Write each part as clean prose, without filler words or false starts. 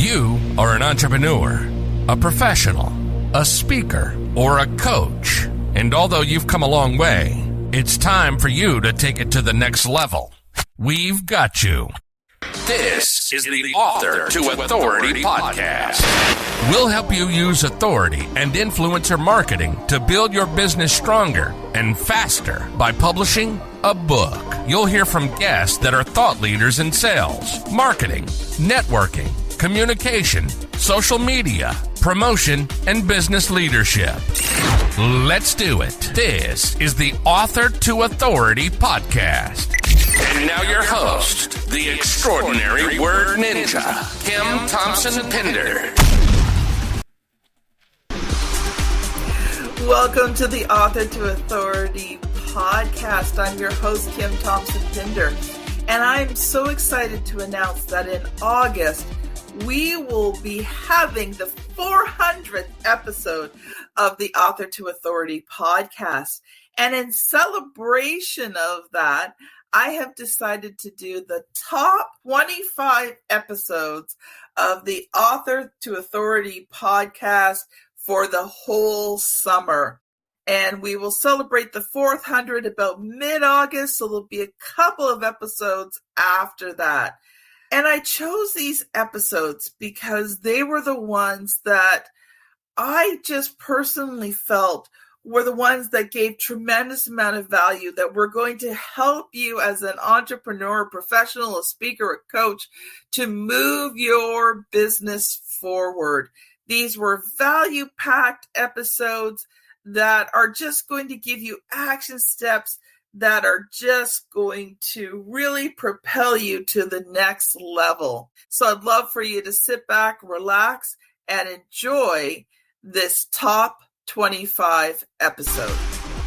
You are an entrepreneur, a professional, a speaker, or a coach. And although you've come a long way, it's time for you to take it to the next level. We've got you. This is the Author to Authority podcast. We'll help you use authority and influencer marketing to build your business stronger and faster by publishing a book. You'll hear from guests that are thought leaders in sales, marketing, networking, communication, social media, promotion, and business leadership. Let's do it. This is the Author to Authority podcast. And now your host, the extraordinary word ninja, Kim Thompson-Pinder. Welcome to the Author to Authority podcast. I'm your host, Kim Thompson-Pinder, and I'm so excited to announce that in August, we will be having the 400th episode of the Author to Authority podcast. And in celebration of that, I have decided to do the top 25 episodes of the Author to Authority podcast for the whole summer. And we will celebrate the 400 about mid-August, so there'll be a couple of episodes after that. And I chose these episodes because they were the ones that I just personally felt were the ones that gave tremendous amount of value, that were going to help you as an entrepreneur, professional, a speaker, a coach to move your business forward. These were value-packed episodes that are just going to give you action steps that are just going to really propel you to the next level. So I'd love for you to sit back, relax, and enjoy this top 25 episode.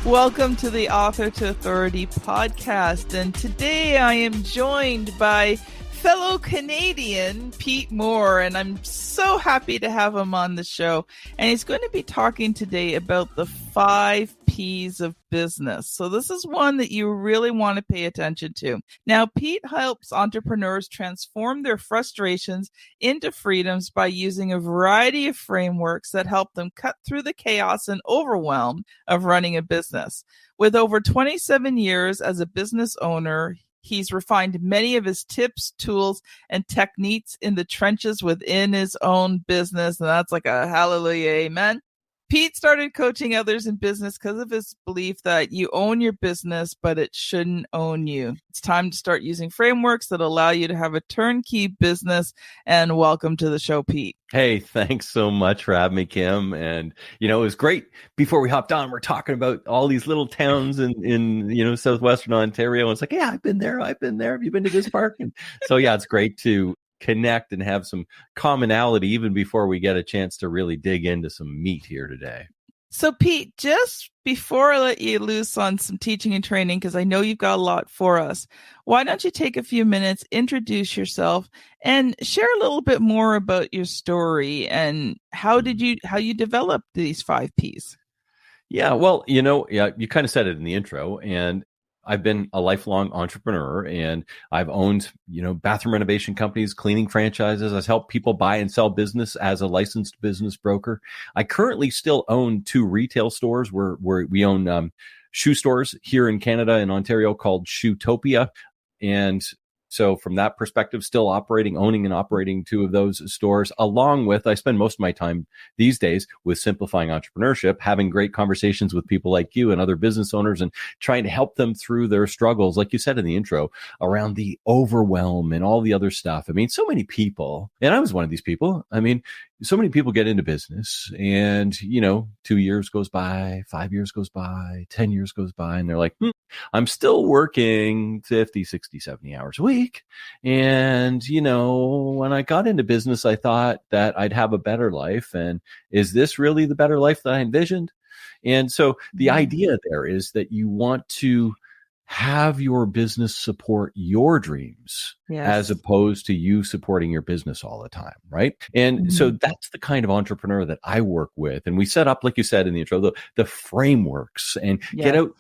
Welcome to the Author to Authority podcast. And today I am joined by fellow Canadian Pete Mohr, and I'm so happy to have him on the show. And he's going to be talking today about the 5 P's of business. So this is one that you really want to pay attention to. Now, Pete helps entrepreneurs transform their frustrations into freedoms by using a variety of frameworks that help them cut through the chaos and overwhelm of running a business. With over 27 years as a business owner, he's refined many of his tips, tools, and techniques in the trenches within his own business. And that's like a hallelujah, amen. Pete started coaching others in business because of his belief that you own your business, but it shouldn't own you. It's time to start using frameworks that allow you to have a turnkey business. And welcome to the show, Pete. Hey, thanks so much for having me, Kim. And, it was great. Before we hopped on, we're talking about all these little towns in southwestern Ontario. And it's like, yeah, I've been there. Have you been to this park? And so, yeah, it's great to connect and have some commonality even before we get a chance to really dig into some meat here today. So, Pete, just before I let you loose on some teaching and training, because I know you've got a lot for us, why don't you take a few minutes, introduce yourself, and share a little bit more about your story and how you developed these 5 Ps? Yeah, well, you kind of said it in the intro, and I've been a lifelong entrepreneur, and I've owned, bathroom renovation companies, cleaning franchises. I've helped people buy and sell business as a licensed business broker. I currently still own 2 retail stores where we own shoe stores here in Canada and Ontario called Shoetopia. And so from that perspective, still owning and operating 2 of those stores, along with, I spend most of my time these days with Simplifying Entrepreneurship, having great conversations with people like you and other business owners and trying to help them through their struggles, like you said in the intro, around the overwhelm and all the other stuff. I mean, so many people, and I was one of these people. I mean, so many people get into business and, 2 years goes by, 5 years goes by, 10 years goes by, and they're like, I'm still working 50, 60, 70 hours a week. And, when I got into business, I thought that I'd have a better life. And is this really the better life that I envisioned? And so the idea there is that you want to have your business support your dreams, as opposed to you supporting your business all the time, right? And so that's the kind of entrepreneur that I work with. And we set up, like you said in the intro, the frameworks and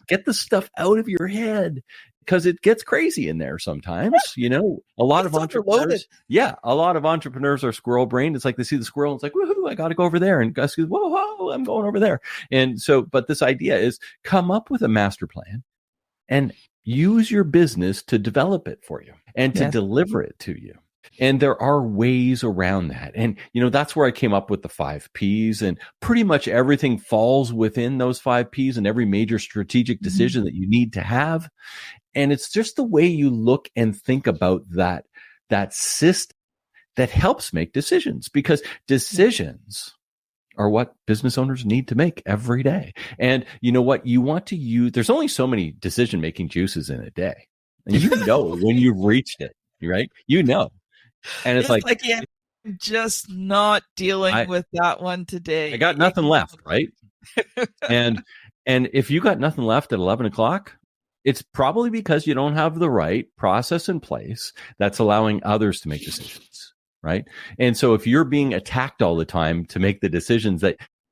get the stuff out of your head because it gets crazy in there sometimes. A lot of entrepreneurs, a lot of entrepreneurs are squirrel brained. It's like they see the squirrel and it's like, woohoo, I got to go over there. And Gus goes, whoa, I'm going over there. And so, but this idea is come up with a master plan and use your business to develop it for you and to deliver it to you. And there are ways around that. And, that's where I came up with the 5 Ps, and pretty much everything falls within those 5 Ps and every major strategic decision that you need to have. And it's just the way you look and think about that system that helps make decisions, because decisions are what business owners need to make every day. And you know what? You want to use, there's only so many decision-making juices in a day. And when you've reached it, right? And it's like yeah, I'm just not dealing with that one today. I got nothing left, right? and if you got nothing left at 11 o'clock, it's probably because you don't have the right process in place that's allowing others to make decisions, right? And so if you're being attacked all the time to make the decisions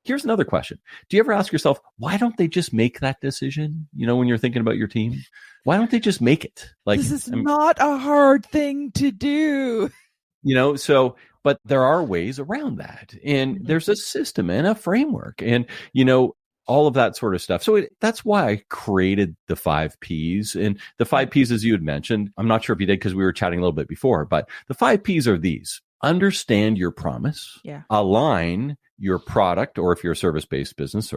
here's another question. Do you ever ask yourself, why don't they just make that decision? When you're thinking about your team, why don't they just make it? This is not a hard thing to do. But there are ways around that. And there's a system and a framework and, all of that sort of stuff. So that's why I created the 5 Ps. And the 5 Ps, as you had mentioned, I'm not sure if you did because we were chatting a little bit before, but the 5 Ps are these: understand your promise, align your product, or if you're a service-based business,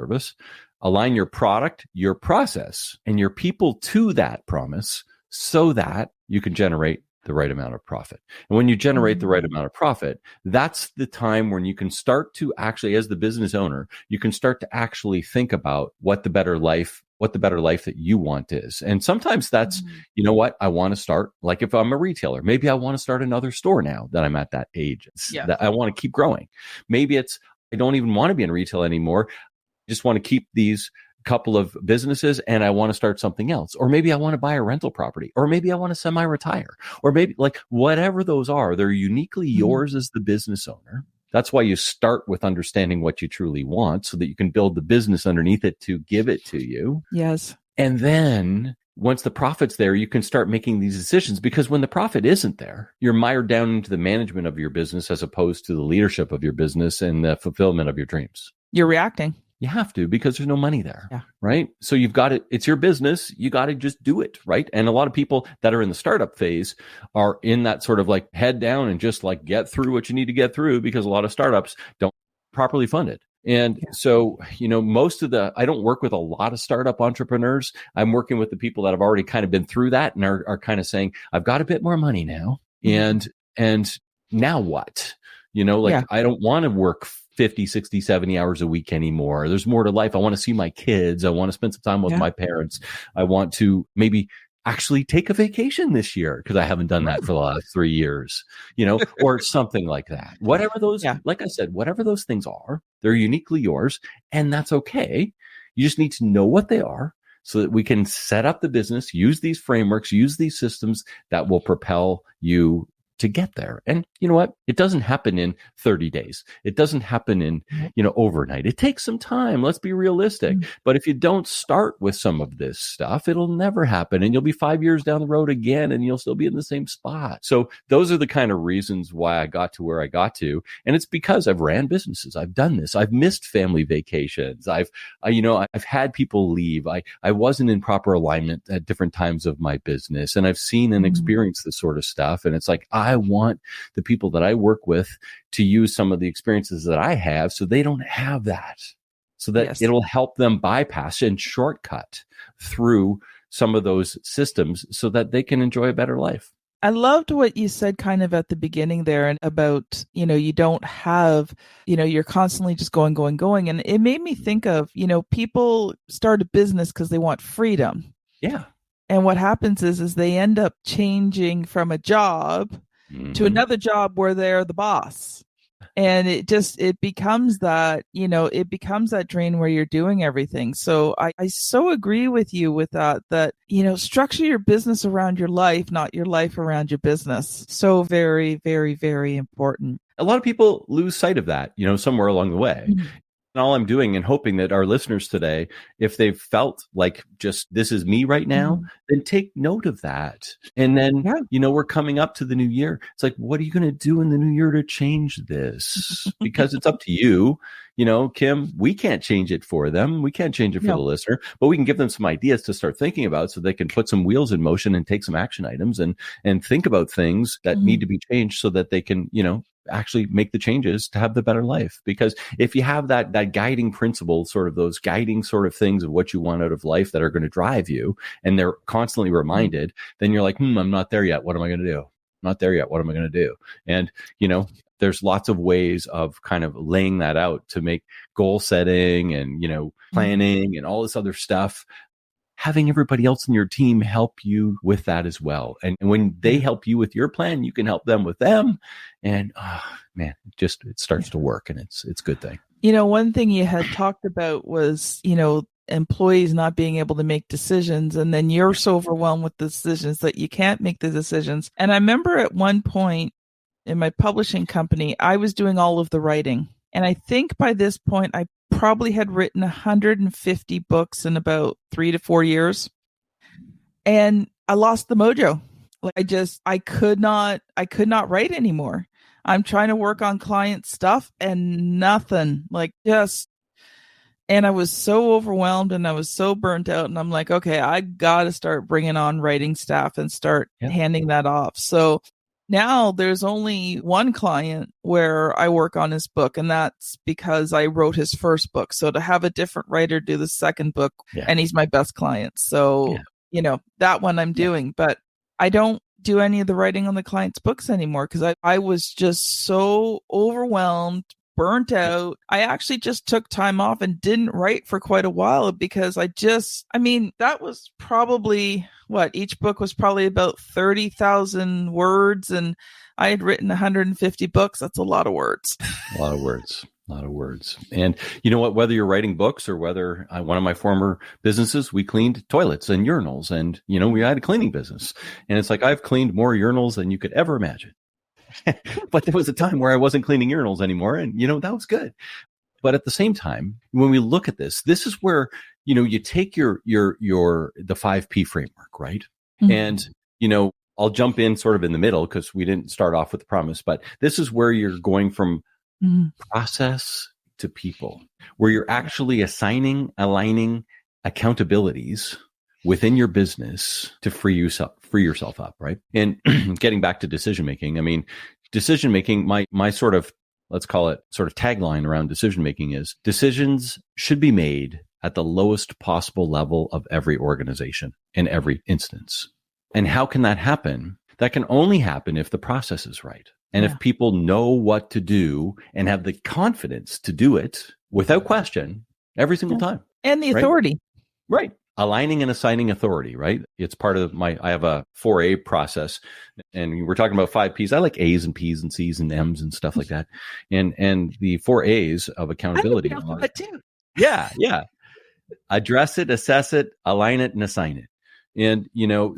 align your product, your process, and your people to that promise so that you can generate the right amount of profit. And when you generate the right amount of profit, that's the time when you can start to actually, as the business owner, you can start to actually think about what the better life that you want is. And sometimes that's, I want to start, like if I'm a retailer, maybe I want to start another store now that I'm at that age, that I want to keep growing. Maybe it's, I don't even want to be in retail anymore. I just want to keep these couple of businesses and I want to start something else. Or maybe I want to buy a rental property, or maybe I want to semi-retire, or maybe whatever those are, they're uniquely yours as the business owner. That's why you start with understanding what you truly want so that you can build the business underneath it to give it to you. Yes. And then once the profit's there, you can start making these decisions, because when the profit isn't there, you're mired down into the management of your business as opposed to the leadership of your business and the fulfillment of your dreams. You're reacting. You have to, because there's no money there, right? So you've got it. It's your business. You got to just do it, right? And a lot of people that are in the startup phase are in that sort of head down and just get through what you need to get through, because a lot of startups don't properly fund it. And so, I don't work with a lot of startup entrepreneurs. I'm working with the people that have already kind of been through that and are kind of saying, I've got a bit more money now. And now what? I don't want to work 50, 60, 70 hours a week anymore. There's more to life. I want to see my kids. I want to spend some time with my parents. I want to maybe actually take a vacation this year because I haven't done that for the last 3 years, or something like that. Whatever those, like I said, whatever those things are, they're uniquely yours, and that's okay. You just need to know what they are so that we can set up the business, use these frameworks, use these systems that will propel you to get there. And you know what? It doesn't happen in 30 days. It doesn't happen in, overnight. It takes some time. Let's be realistic. But if you don't start with some of this stuff, it'll never happen. And you'll be 5 years down the road again, and you'll still be in the same spot. So those are the kind of reasons why I got to where I got to. And it's because I've ran businesses. I've done this. I've missed family vacations. I've had people leave. I wasn't in proper alignment at different times of my business. And I've seen and experienced this sort of stuff. And it's I want the people that I work with to use some of the experiences that I have so they don't have that, so that it'll help them bypass and shortcut through some of those systems so that they can enjoy a better life. I loved what you said kind of at the beginning there and about, you don't have, you're constantly just going. And it made me think of, people start a business because they want freedom. Yeah. And what happens is they end up changing from a job to another job where they're the boss. And it becomes that, it becomes that drain where you're doing everything. So I so agree with you with that, structure your business around your life, not your life around your business. So very, very, very important. A lot of people lose sight of that, somewhere along the way. all I'm doing and hoping that our listeners today, if they've felt like just this is me right now, then take note of that. And then, we're coming up to the new year. It's like, what are you going to do in the new year to change this? Because it's up to you. Kim, we can't change it for them. We can't change it for the listener, but we can give them some ideas to start thinking about so they can put some wheels in motion and take some action items and think about things that need to be changed so that they can, actually make the changes to have the better life. Because if you have that guiding principle, sort of those guiding sort of things of what you want out of life that are going to drive you, and they're constantly reminded, then you're like, I'm not there yet. What am I going to do? I'm not there yet. What am I going to do? And, there's lots of ways of kind of laying that out to make goal setting and, planning and all this other stuff. Having everybody else in your team help you with that as well. And when they help you with your plan, you can help them with them. And it starts to work, and it's a good thing. One thing you had talked about was, employees not being able to make decisions. And then you're so overwhelmed with the decisions that you can't make the decisions. And I remember at one point in my publishing company, I was doing all of the writing. And I think by this point, I probably had written 150 books in about 3 to 4 years. And I lost the mojo. I could not write anymore. I'm trying to work on client stuff and nothing, and I was so overwhelmed and I was so burnt out, and I'm like, okay, I got to start bringing on writing staff and start handing that off. So now there's only one client where I work on his book, and that's because I wrote his first book. So to have a different writer do the second book, and he's my best client. So, that one I'm doing, but I don't do any of the writing on the client's books anymore because I was just so overwhelmed, burnt out. I actually just took time off and didn't write for quite a while because that was probably each book was probably about 30,000 words, and I had written 150 books. That's a lot of words. A lot of words. And you know what, whether you're writing books or whether one of my former businesses, we cleaned toilets and urinals, and, we had a cleaning business, and it's like, I've cleaned more urinals than you could ever imagine. But there was a time where I wasn't cleaning urinals anymore, and, that was good. But at the same time, when we look at this is where, you take the 5P framework, right? Mm-hmm. And, I'll jump in sort of in the middle because we didn't start off with the promise, but this is where you're going from process to people, where you're actually aligning accountabilities within your business to free yourself up, right? And getting back to decision making, my sort of, let's call it sort of tagline around decision making is decisions should be made at the lowest possible level of every organization in every instance. And how can that happen? That can only happen if the process is right. And if people know what to do and have the confidence to do it without question every single time. And the authority. Right. Aligning and assigning authority, right? It's part of I have a 4A process, and we're talking about 5 Ps. I like A's and P's and C's and M's and stuff like that. And the 4 A's of accountability. I like that too. Yeah. Address it, assess it, align it, and assign it. And,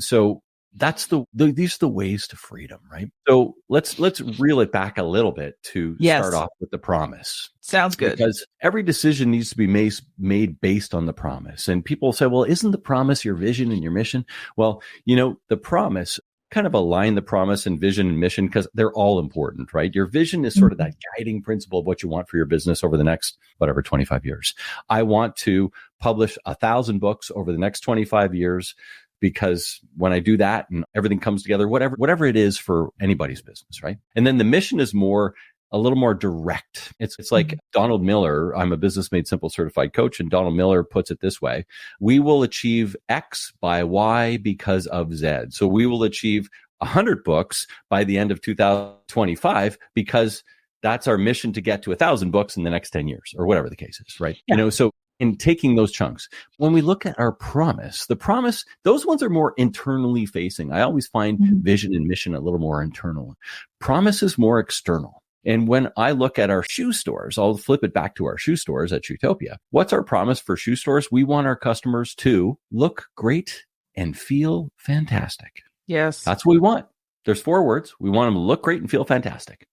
so that's these are the ways to freedom, right? So let's reel it back a little bit to start off with the promise. Sounds good. Because every decision needs to be made based on the promise. And people say, well, isn't the promise your vision and your mission? Well, the promise, kind of align the promise and vision and mission because they're all important, right? Your vision is sort of that guiding principle of what you want for your business over the next, 25 years. I want to publish 1,000 books over the next 25 years. Because when I do that and everything comes together, whatever it is for anybody's business, right? And then the mission is a little more direct. It's like Donald Miller. I'm a Business Made Simple certified coach, and Donald Miller puts it this way: we will achieve X by Y because of Z. So we will achieve 100 books by the end of 2025 because that's our mission to get to 1,000 books in the next 10 years, or whatever the case is, right? Yeah. So in taking those chunks, when we look at our promise, those ones are more internally facing. I always find vision and mission a little more internal. Promise is more external. And when I look at our shoe stores, I'll flip it back to our shoe stores at Shoetopia. What's our promise for shoe stores? We want our customers to look great and feel fantastic. Yes. That's what we want. There's 4 words. We want them to look great and feel fantastic.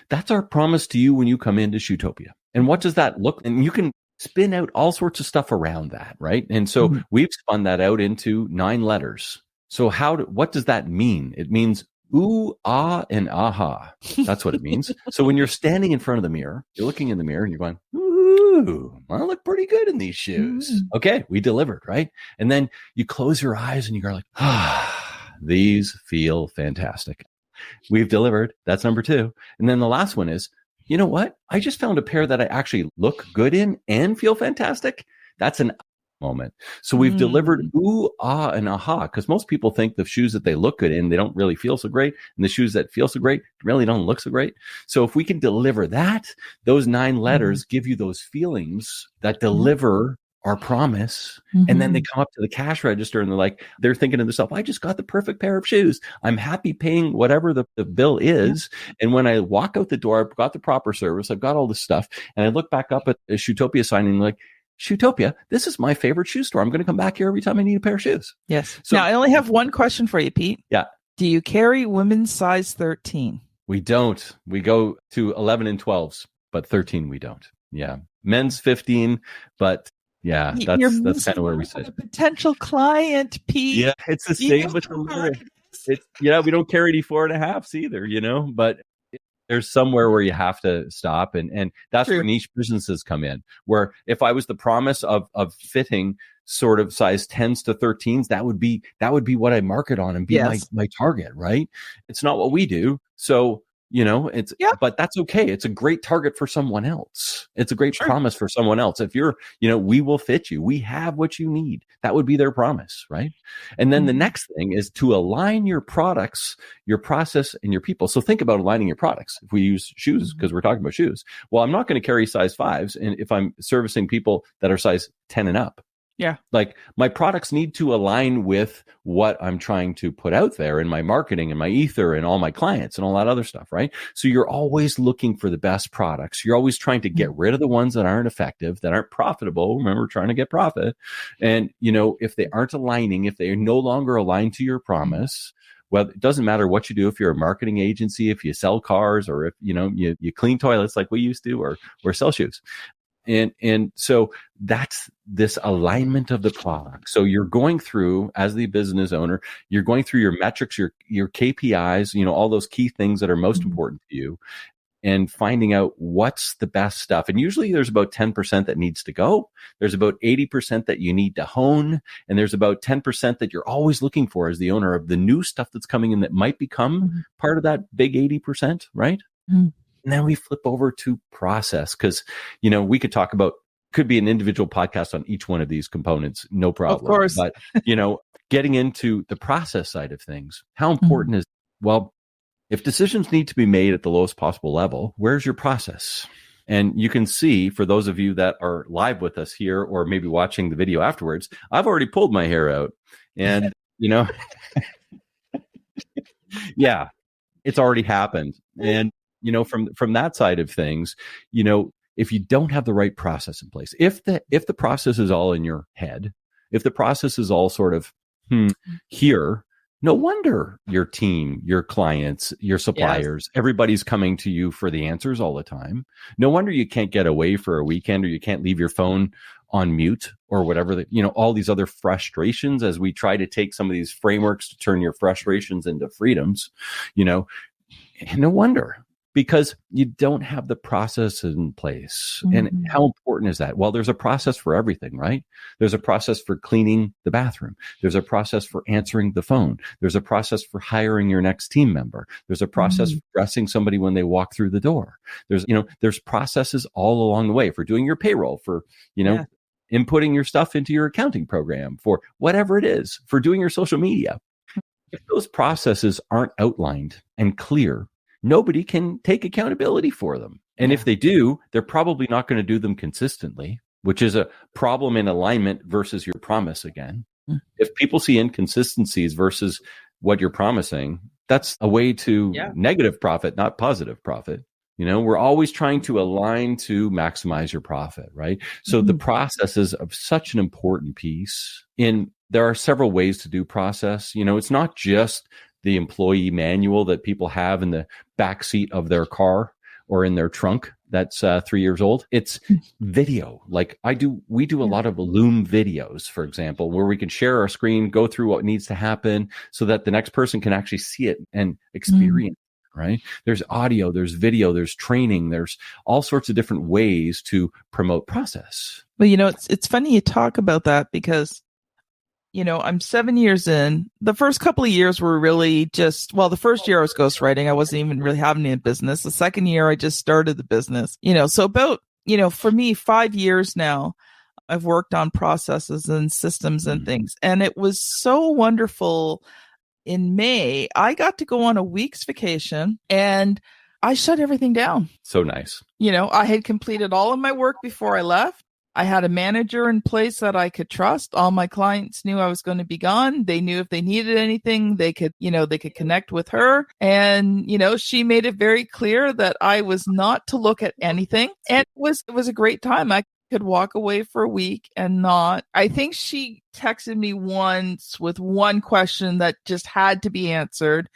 That's our promise to you when you come into Shoetopia. And what does that look? And you can spin out all sorts of stuff around that, right? And so we've spun that out into 9 letters. So what does that mean? It means ooh, ah, and aha. That's what it means. So when you're standing in front of the mirror, you're looking in the mirror and you're going, ooh, I look pretty good in these shoes. Okay, we delivered, right? And then you close your eyes and you go like, these feel fantastic. We've delivered. That's number 2. And then the last one is, you know what? I just found a pair that I actually look good in and feel fantastic. That's an moment. So we've delivered ooh, ah, and aha, because most people think the shoes that they look good in, they don't really feel so great. And the shoes that feel so great really don't look so great. So if we can deliver that, those 9 letters give you those feelings that deliver our promise. And then they come up to the cash register and they're thinking to themselves, I just got the perfect pair of shoes. I'm happy paying whatever the bill is. And when I walk out the door, I've got the proper service. I've got all this stuff. And I look back up at a Shootopia sign and like, Shootopia, this is my favorite shoe store. I'm going to come back here every time I need a pair of shoes. Yes. So, now, I only have one question for you, Pete. Yeah. Do you carry women's size 13? We don't. We go to 11 and 12s, but 13 we don't. Yeah. Men's 15, but yeah, that's kind of where we sit. A potential client, Pete. Yeah, it's the same with the letter. We don't carry any 4.5s either, but there's somewhere where you have to stop. And that's where niche businesses come in, where if I was the promise of fitting sort of size 10s to 13s, that would be what I market on and be my target, right? It's not what we do. So, but that's okay. It's a great target for someone else. It's a great promise for someone else. If you're, we will fit you. We have what you need. That would be their promise, right? And then the next thing is to align your products, your process, and your people. So think about aligning your products. If we use shoes, because we're talking about shoes, well, I'm not going to carry size 5s. And if I'm servicing people that are size 10 and up, like my products need to align with what I'm trying to put out there in my marketing and my ether and all my clients and all that other stuff, right? So you're always looking for the best products. You're always trying to get rid of the ones that aren't effective, that aren't profitable. Remember, we're trying to get profit. And, if they aren't aligning, if they are no longer aligned to your promise, well, it doesn't matter what you do. If you're a marketing agency, if you sell cars, or if, you clean toilets like we used to, or sell shoes. And so that's this alignment of the product. So you're going through, as the business owner, you're going through your metrics, your KPIs, all those key things that are most important to you, and finding out what's the best stuff. And usually there's about 10% that needs to go. There's about 80% that you need to hone. And there's about 10% that you're always looking for as the owner of the new stuff that's coming in that might become part of that big 80%, right? And then we flip over to process, because, we could talk about, could be an individual podcast on each one of these components, no problem. Of course. But, getting into the process side of things, how important is, well, if decisions need to be made at the lowest possible level, where's your process? And you can see, for those of you that are live with us here, or maybe watching the video afterwards, I've already pulled my hair out and, yeah, it's already happened. And, from that side of things, if you don't have the right process in place, if the process is all in your head, if the process is all sort of here, no wonder your team, your clients, your suppliers, everybody's coming to you for the answers all the time. No wonder you can't get away for a weekend, or you can't leave your phone on mute, or whatever, all these other frustrations, as we try to take some of these frameworks to turn your frustrations into freedoms, no wonder. Because you don't have the process in place. And how important is that? Well, there's a process for everything, right? There's a process for cleaning the bathroom. There's a process for answering the phone. There's a process for hiring your next team member. There's a process for dressing somebody when they walk through the door. There's processes all along the way for doing your payroll, for, inputting your stuff into your accounting program, for whatever it is, for doing your social media. If those processes aren't outlined and clear, nobody can take accountability for them. And if they do, they're probably not going to do them consistently, which is a problem in alignment versus your promise again. If people see inconsistencies versus what you're promising, that's a way to negative profit, not positive profit. We're always trying to align to maximize your profit, right? So the process is of such an important piece. There are several ways to do process. It's not just the employee manual that people have in the back seat of their car, or in their trunk that's 3 years old. It's video. Like we do a lot of Loom videos, for example, where we can share our screen, go through what needs to happen so that the next person can actually see it and experience it, right? There's audio, there's video, there's training, there's all sorts of different ways to promote process. Well, it's funny you talk about that because I'm 7 years in. The first couple of years were really the first year I was ghostwriting. I wasn't even really having a business. The second year I just started the business, so about, for me, 5 years now, I've worked on processes and systems and things. And it was so wonderful. In May, I got to go on a week's vacation and I shut everything down. So nice. I had completed all of my work before I left. I had a manager in place that I could trust. All my clients knew I was going to be gone. They knew if they needed anything, they could connect with her. And, she made it very clear that I was not to look at anything. And it was a great time. I could walk away for a week and not. I think she texted me once with one question that just had to be answered.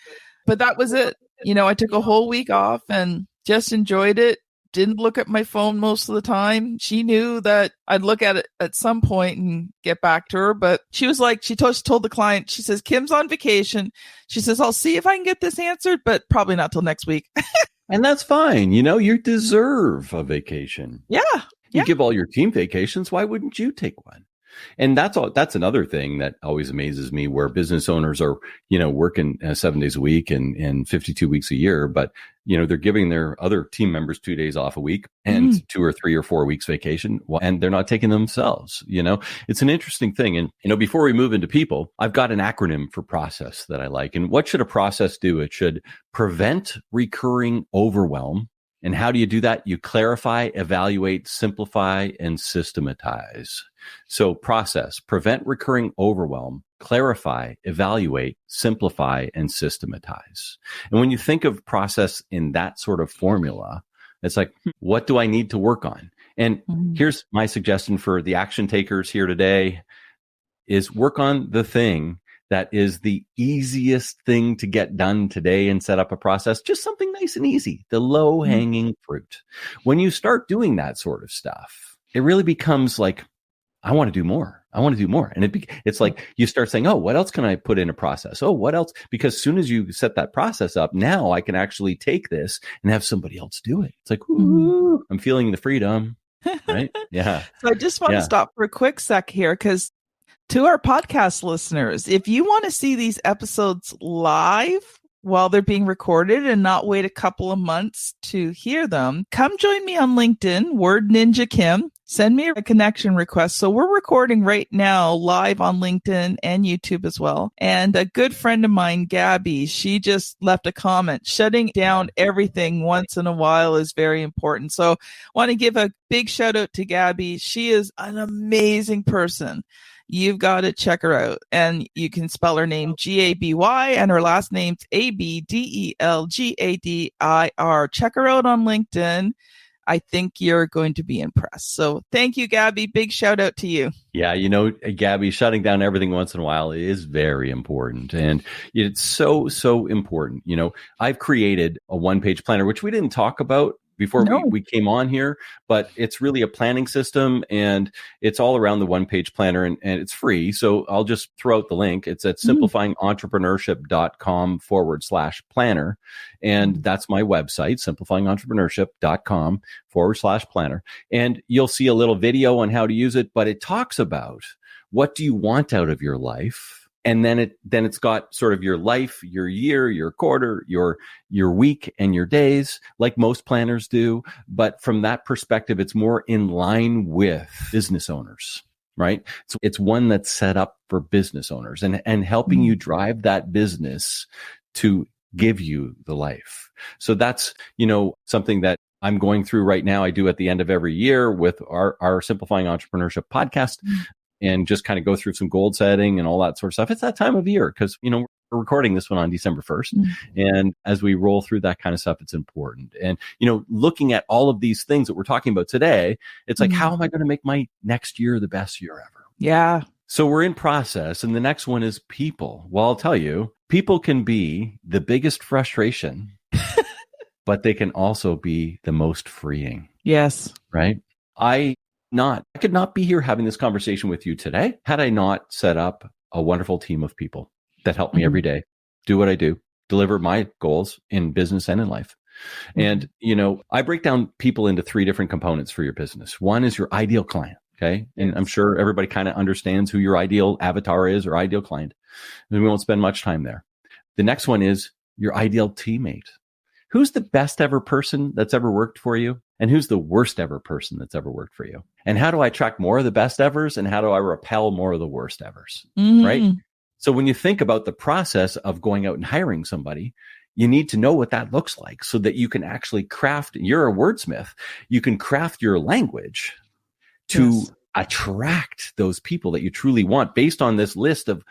But that was it. I took a whole week off and just enjoyed it. Didn't look at my phone most of the time. She knew that I'd look at it at some point and get back to her. But she was like, she told the client, she says, Kim's on vacation. She says, I'll see if I can get this answered, but probably not till next week. And that's fine. You deserve a vacation. Yeah. You give all your team vacations. Why wouldn't you take one? And that's another thing that always amazes me, where business owners are, working 7 days a week and 52 weeks a year, but, they're giving their other team members 2 days off a week and 2 or 3 or 4 weeks vacation, and they're not taking themselves. It's an interesting thing. And, before we move into people, I've got an acronym for process that I like. And what should a process do? It should prevent recurring overwhelm. And how do you do that? You clarify, evaluate, simplify, and systematize. So process, prevent recurring overwhelm, clarify, evaluate, simplify, and systematize. And when you think of process in that sort of formula, it's like, what do I need to work on? And here's my suggestion for the action takers here today is work on the thing that is the easiest thing to get done today and set up a process, just something nice and easy, the low hanging fruit. When you start doing that sort of stuff, it really becomes like, I want to do more. I want to do more. And it's like you start saying, oh, what else can I put in a process? Oh, what else? Because as soon as you set that process up, now I can actually take this and have somebody else do it. It's like, ooh, I'm feeling the freedom, right? Yeah. So I just want to stop for a quick sec here, because to our podcast listeners, if you want to see these episodes live while they're being recorded and not wait a couple of months to hear them, come join me on LinkedIn, Word Ninja Kim. Send me a connection request. So we're recording right now live on LinkedIn and YouTube as well. And a good friend of mine, Gabby, she just left a comment. Shutting down everything once in a while is very important. So I want to give a big shout out to Gabby. She is an amazing person. You've got to check her out. And you can spell her name Gaby and her last name's Abdelgadir. Check her out on LinkedIn. I think you're going to be impressed. So thank you, Gabby. Big shout out to you. Yeah, Gabby, shutting down everything once in a while is very important. And it's so, so important. I've created a one-page planner, which we didn't talk about before we came on here, but it's really a planning system, and it's all around the one-page planner, and it's free. So I'll just throw out the link. It's at simplifyingentrepreneurship.com/planner. And that's my website, simplifyingentrepreneurship.com/planner. And you'll see a little video on how to use it, but it talks about what do you want out of your life? And then it's got sort of your life, your year, your quarter, your week, and your days, like most planners do. But from that perspective, it's more in line with business owners, right? So it's one that's set up for business owners and helping you drive that business to give you the life. So that's, something that I'm going through right now. I do at the end of every year with our Simplifying Entrepreneurship podcast. And just kind of go through some goal setting and all that sort of stuff. It's that time of year because, we're recording this one on December 1st. And as we roll through that kind of stuff, it's important. And, looking at all of these things that we're talking about today, it's like, how am I going to make my next year the best year ever? Yeah. So we're in process. And the next one is people. Well, I'll tell you, people can be the biggest frustration, but they can also be the most freeing. Yes. Right? I could not be here having this conversation with you today had I not set up a wonderful team of people that help me every day do what I do, deliver my goals in business and in life. And, I break down people into 3 different components for your business. One is your ideal client. Okay. And I'm sure everybody kind of understands who your ideal avatar is or ideal client. And we won't spend much time there. The next one is your ideal teammate. Who's the best ever person that's ever worked for you? And who's the worst ever person that's ever worked for you? And how do I attract more of the best evers? And how do I repel more of the worst evers? Right? So when you think about the process of going out and hiring somebody, you need to know what that looks like so that you can actually craft, you're a wordsmith, you can craft your language to attract those people that you truly want based on this list of,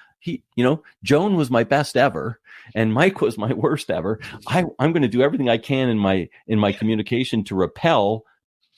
Joan was my best ever and Mike was my worst ever. I'm going to do everything I can in my communication to repel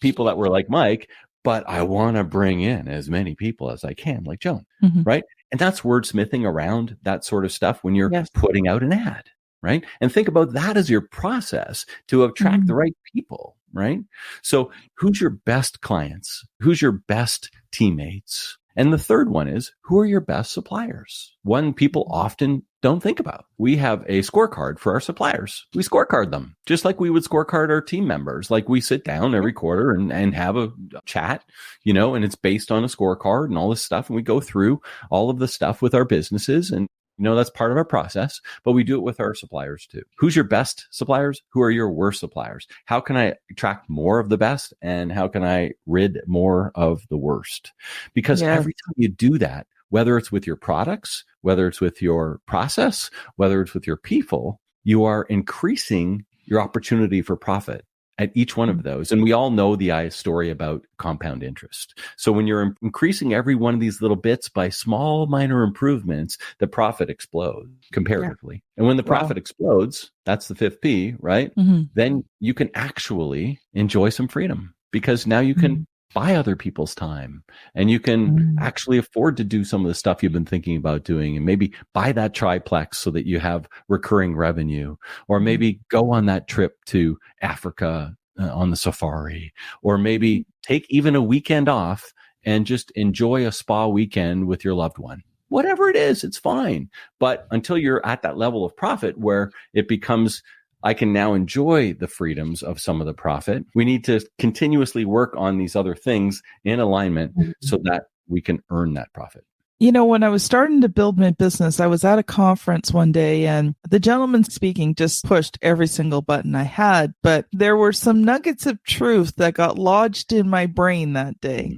people that were like Mike, but I want to bring in as many people as I can, like Joan, right? And that's wordsmithing around that sort of stuff when you're putting out an ad, right? And think about that as your process to attract the right people, right? So who's your best clients? Who's your best teammates? And the third one is, who are your best suppliers? One people often don't think about. We have a scorecard for our suppliers. We scorecard them just like we would scorecard our team members. Like we sit down every quarter and have a chat, and it's based on a scorecard and all this stuff. And we go through all of the stuff with our businesses and that's part of our process, but we do it with our suppliers too. Who's your best suppliers? Who are your worst suppliers? How can I attract more of the best? And how can I rid more of the worst? Because every time you do that, whether it's with your products, whether it's with your process, whether it's with your people, you are increasing your opportunity for profit at each one of those. And we all know the story about compound interest. So when you're increasing every one of these little bits by small, minor improvements, the profit explodes comparatively. Yeah. And when the profit explodes, that's the 5th P, right? Then you can actually enjoy some freedom because now you can buy other people's time and you can actually afford to do some of the stuff you've been thinking about doing and maybe buy that triplex so that you have recurring revenue, or maybe go on that trip to Africa on the safari, or maybe take even a weekend off and just enjoy a spa weekend with your loved one. Whatever it is, it's fine. But until you're at that level of profit where it becomes, I can now enjoy the freedoms of some of the profit, we need to continuously work on these other things in alignment so that we can earn that profit. When I was starting to build my business, I was at a conference one day and the gentleman speaking just pushed every single button I had, but there were some nuggets of truth that got lodged in my brain that day.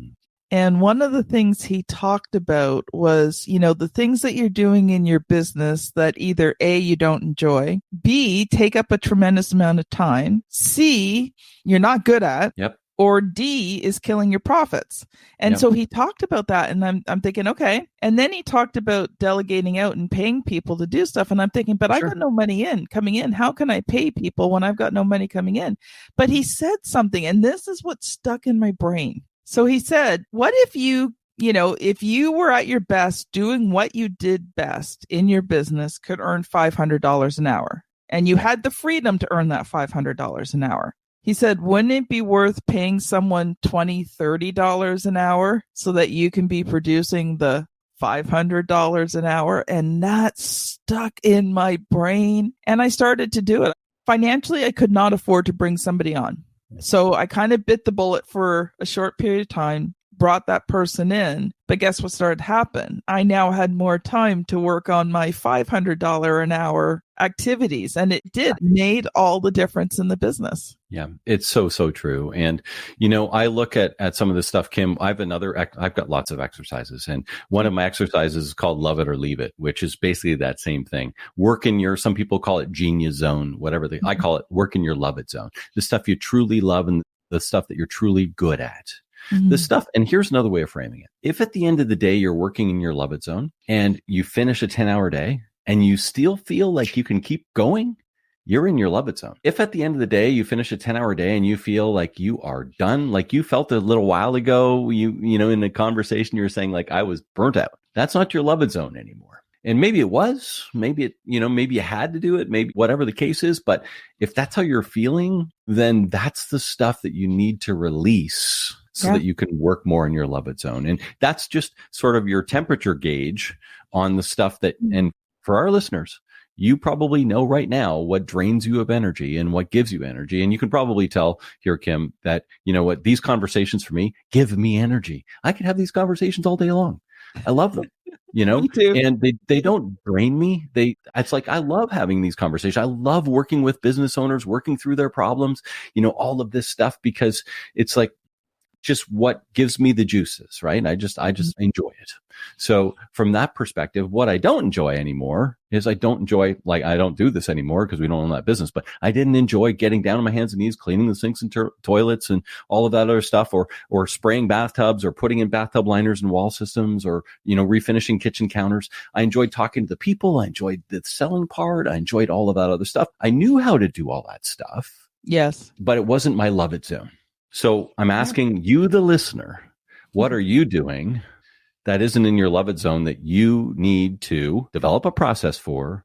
And one of the things he talked about was, the things that you're doing in your business that either A, you don't enjoy, B, take up a tremendous amount of time, C, you're not good at, or D, is killing your profits. And so he talked about that and I'm thinking, okay. And then he talked about delegating out and paying people to do stuff. And I'm thinking, but I got no money coming in. How can I pay people when I've got no money coming in? But he said something, and this is what stuck in my brain. So he said, what if if you were at your best doing what you did best in your business, could earn $500 an hour, and you had the freedom to earn that $500 an hour? He said, wouldn't it be worth paying someone $20, $30 an hour so that you can be producing the $500 an hour? And that stuck in my brain. And I started to do it. Financially, I could not afford to bring somebody on. So I kind of bit the bullet for a short period of time, brought that person in. But guess what started to happen? I now had more time to work on my $500 an hour activities. And it made all the difference in the business. Yeah, it's so true. And, I look at some of this stuff, Kim. I've got lots of exercises. And one of my exercises is called Love It or Leave It, which is basically that same thing. Work in your, some people call it genius zone, whatever I call it, work in your love it zone. The stuff you truly love and the stuff that you're truly good at. The stuff, and here's another way of framing it. If at the end of the day, you're working in your love it zone and you finish a 10-hour day and you still feel like you can keep going, you're in your love it zone. If at the end of the day, you finish a 10-hour day and you feel like you are done, like you felt a little while ago, in the conversation, you were saying like, I was burnt out. That's not your love it zone anymore. And maybe it was, maybe you had to do it, maybe whatever the case is. But if that's how you're feeling, then that's the stuff that you need to release so that you can work more in your love it zone. And that's just sort of your temperature gauge on the stuff that, and for our listeners, you probably know right now what drains you of energy and what gives you energy. And you can probably tell here, Kim, that, you know what, these conversations for me give me energy. I could have these conversations all day long. I love them, Me too. and they don't drain me. It's like, I love having these conversations. I love working with business owners, working through their problems, all of this stuff, because it's like just what gives me the juices, right? I just enjoy it. So from that perspective, what I don't enjoy anymore is I don't do this anymore because we don't own that business, but I didn't enjoy getting down on my hands and knees, cleaning the sinks and toilets and all of that other stuff, or spraying bathtubs, or putting in bathtub liners and wall systems, or, refinishing kitchen counters. I enjoyed talking to the people. I enjoyed the selling part. I enjoyed all of that other stuff. I knew how to do all that stuff. Yes. But it wasn't my love it zone. So I'm asking you, the listener, what are you doing that isn't in your love it zone that you need to develop a process for,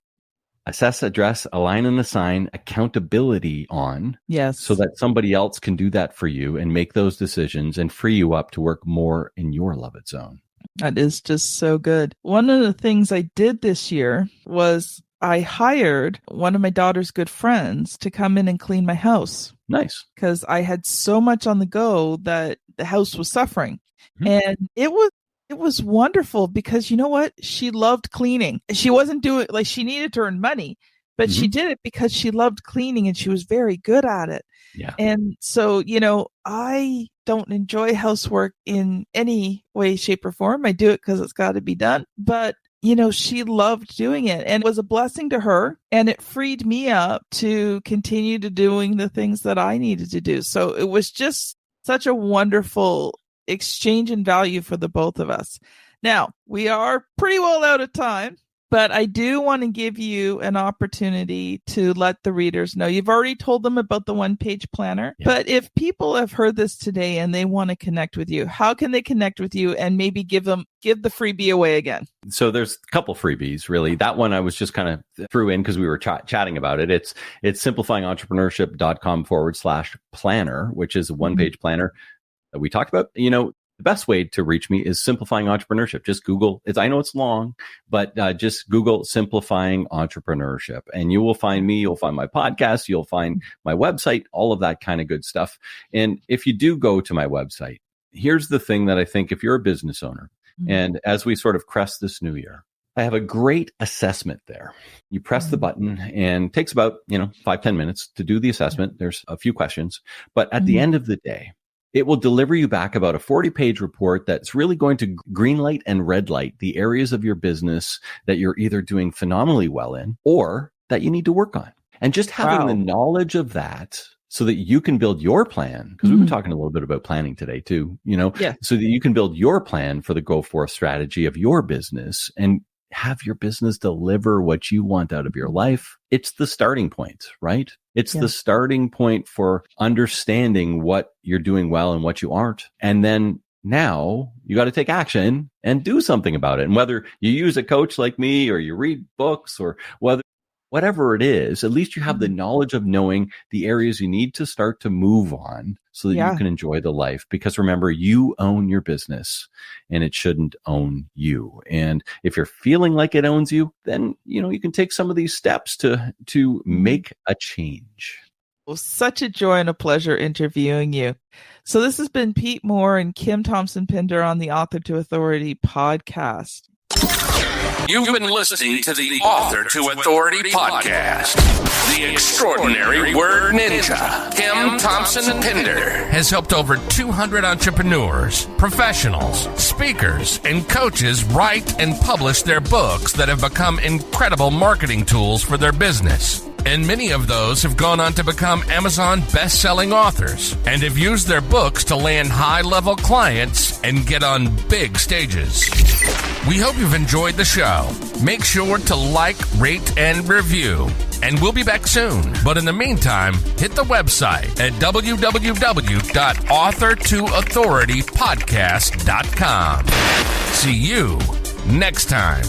assess, address, align, and assign accountability on? Yes. So that somebody else can do that for you and make those decisions and free you up to work more in your love it zone. That is just so good. One of the things I did this year was I hired one of my daughter's good friends to come in and clean my house. Nice. Because I had so much on the go that the house was suffering. Mm-hmm. And it was wonderful because you know what? She loved cleaning. She wasn't doing it like she needed to earn money, but she did it because she loved cleaning and she was very good at it. Yeah. And so, I don't enjoy housework in any way, shape, or form. I do it because it's got to be done. But she loved doing it, and it was a blessing to her, and it freed me up to continue to doing the things that I needed to do. So it was just such a wonderful exchange in value for the both of us. Now, we are pretty well out of time, but I do want to give you an opportunity to let the readers know. You've already told them about the one-page planner, but if people have heard this today and they want to connect with you, how can they connect with you and maybe give the freebie away again? So there's a couple freebies, really. That one I was just kind of threw in because we were chatting about it. It's simplifyingentrepreneurship.com/planner, which is a one-page planner that we talked about. The best way to reach me is Simplifying Entrepreneurship. Just Google it. I know it's long, but just Google Simplifying Entrepreneurship and you will find me. You'll find my podcast. You'll find my website, all of that kind of good stuff. And if you do go to my website, here's the thing that I think if you're a business owner, and as we sort of crest this new year, I have a great assessment there. You press the button and it takes about, 5-10 minutes to do the assessment. There's a few questions, but at the end of the day, it will deliver you back about a 40-page report that's really going to green light and red light the areas of your business that you're either doing phenomenally well in or that you need to work on. And just having the knowledge of that so that you can build your plan, because we've been talking a little bit about planning today too, so that you can build your plan for the go forth strategy of your business and have your business deliver what you want out of your life. It's the starting point, right? It's the starting point for understanding what you're doing well and what you aren't. And then now you got to take action and do something about it. And whether you use a coach like me or you read books or whatever it is, at least you have the knowledge of knowing the areas you need to start to move on so that you can enjoy the life. Because remember, you own your business and it shouldn't own you. And if you're feeling like it owns you, then, you can take some of these steps to make a change. Well, such a joy and a pleasure interviewing you. So this has been Pete Mohr and Kim Thompson-Pinder on the Author to Authority podcast. You've been listening to the Author to Authority podcast. The extraordinary word ninja, Kim Thompson-Pinder, has helped over 200 entrepreneurs, professionals, speakers, and coaches write and publish their books that have become incredible marketing tools for their business. And many of those have gone on to become Amazon best-selling authors and have used their books to land high-level clients and get on big stages. We hope you've enjoyed the show. Make sure to like, rate, and review. And we'll be back soon. But in the meantime, hit the website at www.authortoauthoritypodcast.com. See you next time.